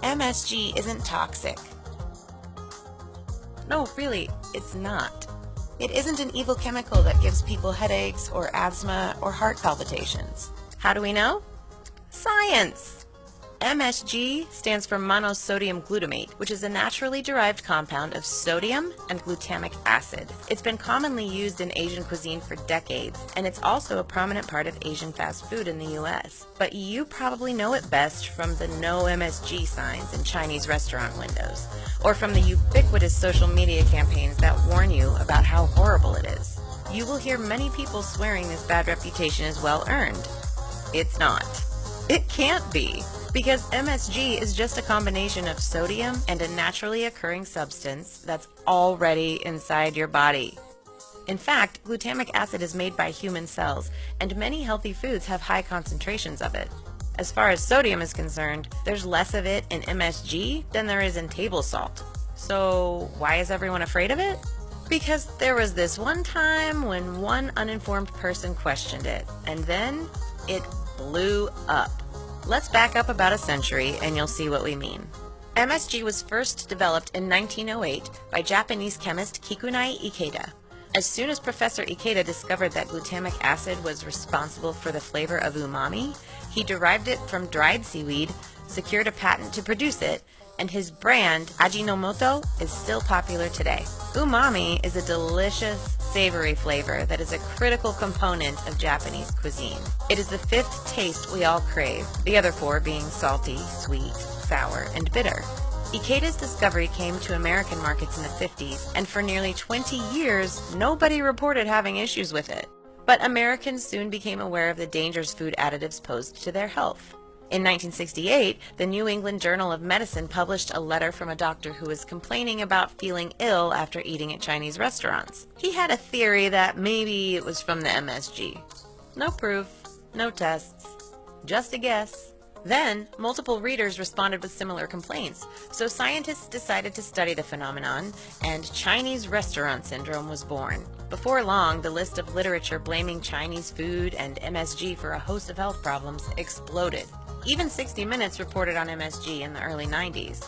MSG isn't toxic. No, really, it's not. It isn't an evil chemical that gives people headaches or asthma or heart palpitations. How do we know? Science! MSG stands for monosodium glutamate, which is a naturally derived compound of sodium and glutamic acid. It's been commonly used in Asian cuisine for decades, and it's also a prominent part of Asian fast food in the US. But you probably know it best from the no MSG signs in Chinese restaurant windows, or from the ubiquitous social media campaigns that warn you about how horrible it is. You will hear many people swearing this bad reputation is well earned. It's not. It can't be. Because MSG is just a combination of sodium and a naturally occurring substance that's already inside your body. In fact, glutamic acid is made by human cells, and many healthy foods have high concentrations of it. As far as sodium is concerned, there's less of it in MSG than there is in table salt. So why is everyone afraid of it? Because there was this one time when one uninformed person questioned it, and then it blew up. Let's back up about a century and you'll see what we mean. MSG was first developed in 1908 by Japanese chemist Kikunai Ikeda. As soon as Professor Ikeda discovered that glutamic acid was responsible for the flavor of umami, he derived it from dried seaweed, secured a patent to produce it, and his brand, Ajinomoto, is still popular today. Umami is a delicious, savory flavor that is a critical component of Japanese cuisine. It is the fifth taste we all crave, the other four being salty, sweet, sour, and bitter. Ikeda's discovery came to American markets in the 50s, and for nearly 20 years, nobody reported having issues with it. But Americans soon became aware of the dangers food additives posed to their health. In 1968, the New England Journal of Medicine published a letter from a doctor who was complaining about feeling ill after eating at Chinese restaurants. He had a theory that maybe it was from the MSG. No proof, no tests, just a guess. Then, multiple readers responded with similar complaints, so scientists decided to study the phenomenon, and Chinese restaurant syndrome was born. Before long, the list of literature blaming Chinese food and MSG for a host of health problems exploded. Even 60 Minutes reported on MSG in the early 90s,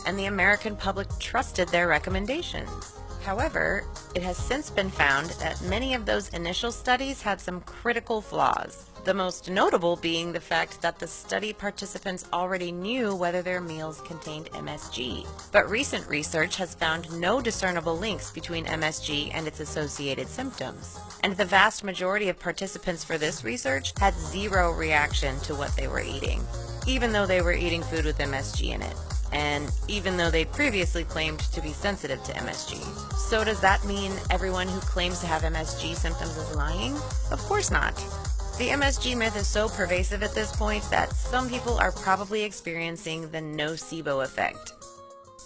and the American public trusted their recommendations. However, it has since been found that many of those initial studies had some critical flaws, the most notable being the fact that the study participants already knew whether their meals contained MSG. But recent research has found no discernible links between MSG and its associated symptoms. And the vast majority of participants for this research had zero reaction to what they were eating, even though they were eating food with MSG in it, and even though they previously claimed to be sensitive to MSG. So does that mean everyone who claims to have MSG symptoms is lying? Of course not. The MSG myth is so pervasive at this point that some people are probably experiencing the nocebo effect,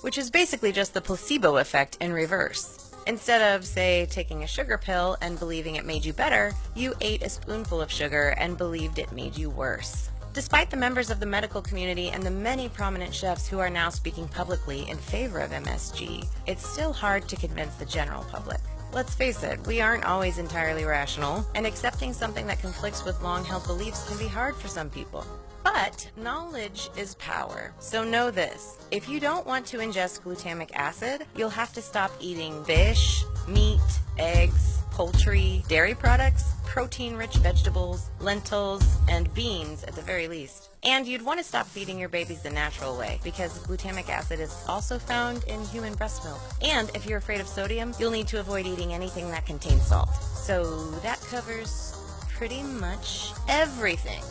which is basically just the placebo effect in reverse. Instead of, say, taking a sugar pill and believing it made you better, you ate a spoonful of sugar and believed it made you worse. Despite the members of the medical community and the many prominent chefs who are now speaking publicly in favor of MSG, it's still hard to convince the general public. Let's face it, we aren't always entirely rational, and accepting something that conflicts with long-held beliefs can be hard for some people. But knowledge is power. So know this: if you don't want to ingest glutamic acid, you'll have to stop eating fish, meat, eggs, poultry, dairy products, protein-rich vegetables, lentils, and beans at the very least. And you'd want to stop feeding your babies the natural way, because glutamic acid is also found in human breast milk. And if you're afraid of sodium, you'll need to avoid eating anything that contains salt. So that covers pretty much everything.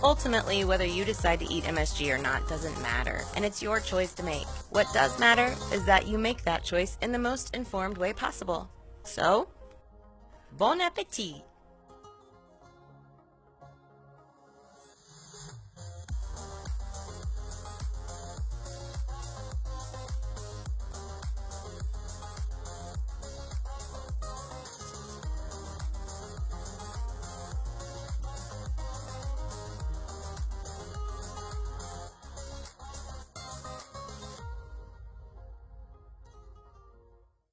Ultimately, whether you decide to eat MSG or not doesn't matter, and it's your choice to make. What does matter is that you make that choice in the most informed way possible. So, bon appétit!